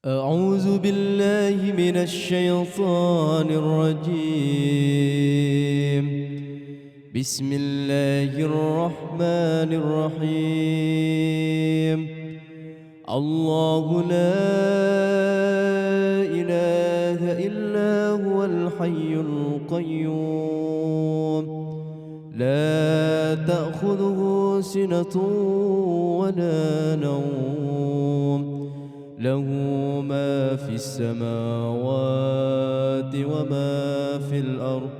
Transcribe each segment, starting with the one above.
أعوذ بالله من الشيطان الرجيم. بسم الله الرحمن الرحيم. الله لا إله إلا هو الحي القيوم، لا تأخذه سنة ولا نوم، له ما في السماوات وما في الأرض.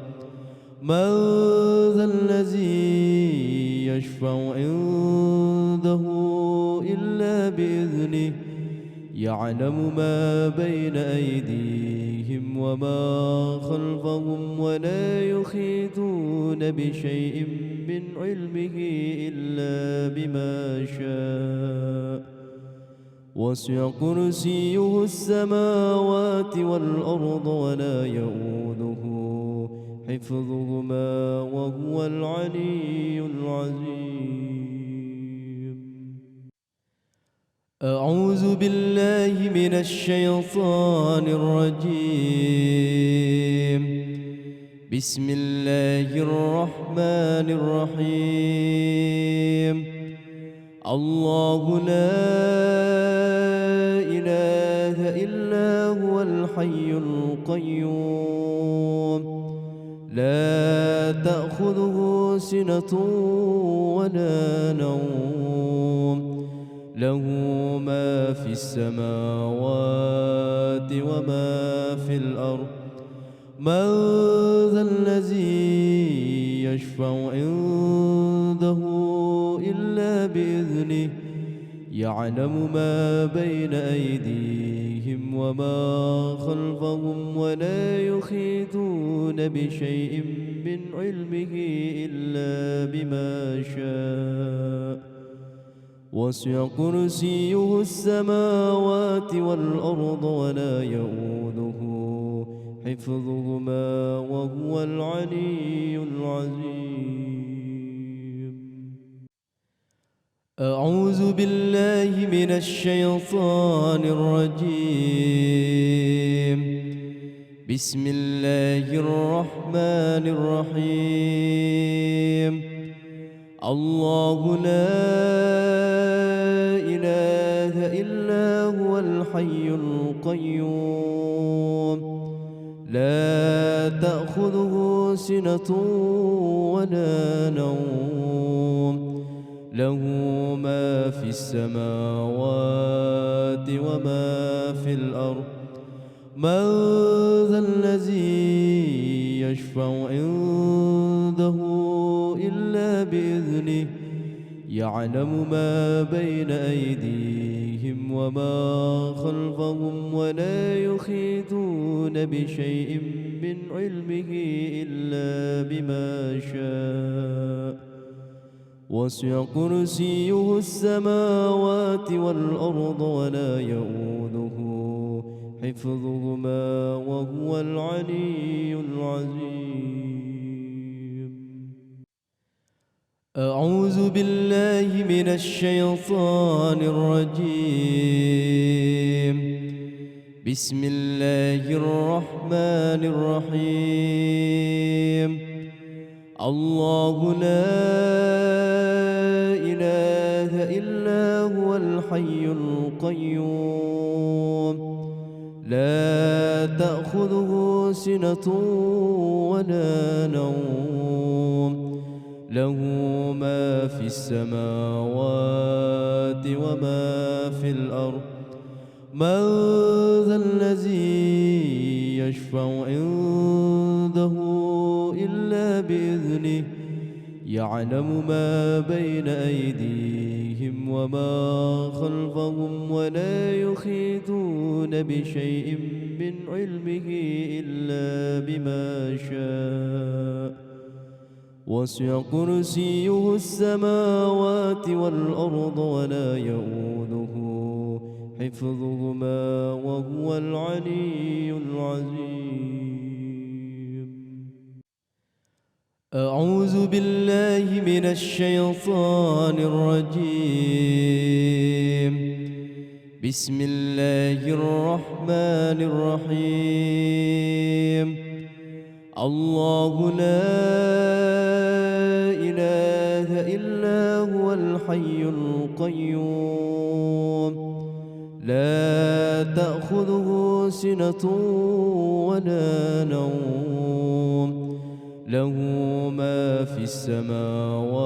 من ذا الذي يشفع عنده إلا بإذنه، يعلم ما بين أيديهم وما خلفهم، ولا يحيطون بشيء من علمه إلا بما شاء. وسع كرسيه السماوات والأرض ولا يؤوده حفظهما وهو العلي العظيم. أعوذ بالله من الشيطان الرجيم. بسم الله الرحمن الرحيم. الله لا إله إلا هو الحي القيوم، لا تأخذه سنة ولا نوم، له ما في السماوات وما في الأرض. من ذا الذي يشفع عنده إلا بإذنه، يعلم ما بين أيديهم وما خلفهم، ولا يحيطون بشيء من علمه إلا بما شاء. وسع كرسيه السماوات والأرض ولا يؤوده حفظهما وهو العلي العظيم. أعوذ بالله من الشيطان الرجيم. بسم الله الرحمن الرحيم. الله لا إله إلا هو الحي القيوم، لا تأخذه سنة ولا نوم، له ما في السماوات وما في الأرض. من ذا الذي يشفع عنده إلا بإذنه، يعلم ما بين أيديهم وما خلفهم، ولا يحيطون بشيء من علمه إلا بما شاء. وسع كرسيه السماوات والأرض ولا يؤوده حفظهما وهو العلي العظيم. أعوذ بالله من الشيطان الرجيم. بسم الله الرحمن الرحيم. الله لا إله إلا هو الحي القيوم، لا تأخذه سنة ولا نوم، له ما في السماوات وما في الأرض. من ذا الذي يشفع عنده إلا بإذنه، يعلم ما بين أيديهم وما خلفهم، ولا يحيطون بشيء من علمه إلا بما شاء. وسع كرسيه السماوات والأرض ولا يؤوده حفظهما وهو العلي العظيم. أعوذ بالله من الشيطان الرجيم. بسم الله الرحمن الرحيم الله لا إله إلا هو الحي القيوم لا تأخذه سنة ولا نوم له ما في السماوات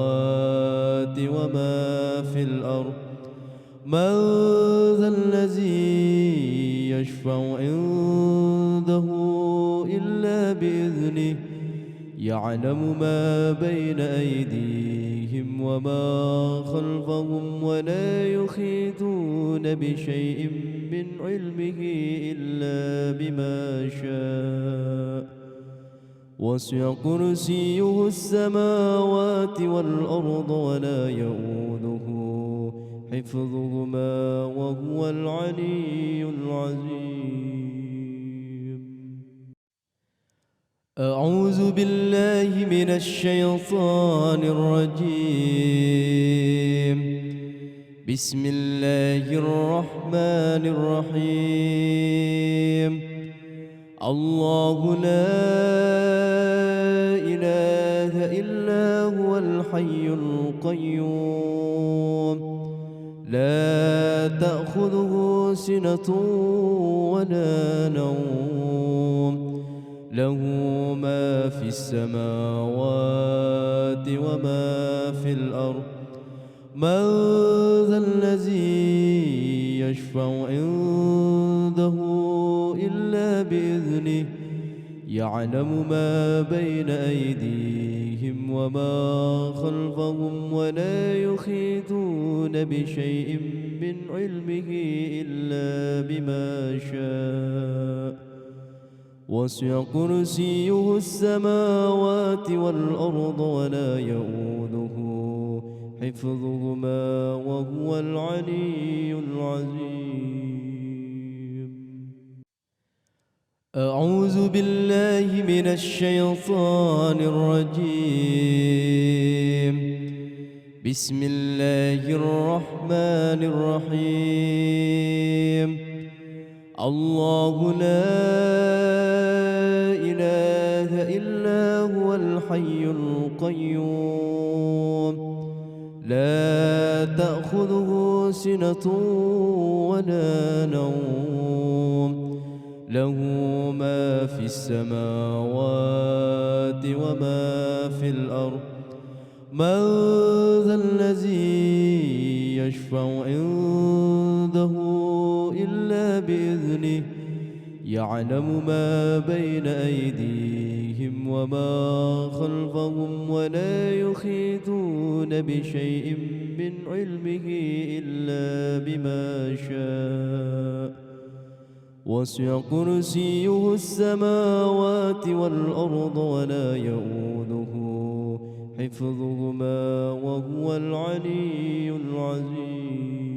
وما في الأرض من ذا الذي يشفع عنده إلا بإذنه يعلم ما بين أيديهم وما خلفهم ولا يحيطون بشيء من علمه إلا بما شاء وسع كرسيه السماوات والأرض ولا يؤوده حفظهما وهو العلي العظيم. أعوذ بالله من الشيطان الرجيم. بسم الله الرحمن الرحيم الله لا إله إلا هو الحي القيوم لا تأخذه سنة ولا نوم له ما في السماوات وما في الأرض من ذا الذي يشفع عنده إلا بإذنه يعلم ما بين أيديهم وما خلفهم ولا يحيطون بشيء من علمه إلا بما شاء وسع كرسيه السماوات والأرض ولا يؤوده حفظهما وهو العلي العظيم. أعوذ بالله من الشيطان الرجيم. بسم الله الرحمن الرحيم الله لا إله إلا هو الحي القيوم لا تأخذه سنة ولا نوم له ما في السماوات وما في الأرض من ذا الذي يشفع عنده إلا بإذنه يعلم ما بين أيديهم وما خلفهم ولا يحيطون بشيء من علمه إلا بما شاء وسع كرسيه السماوات والأرض ولا يؤوده حفظهما وهو العلي العظيم.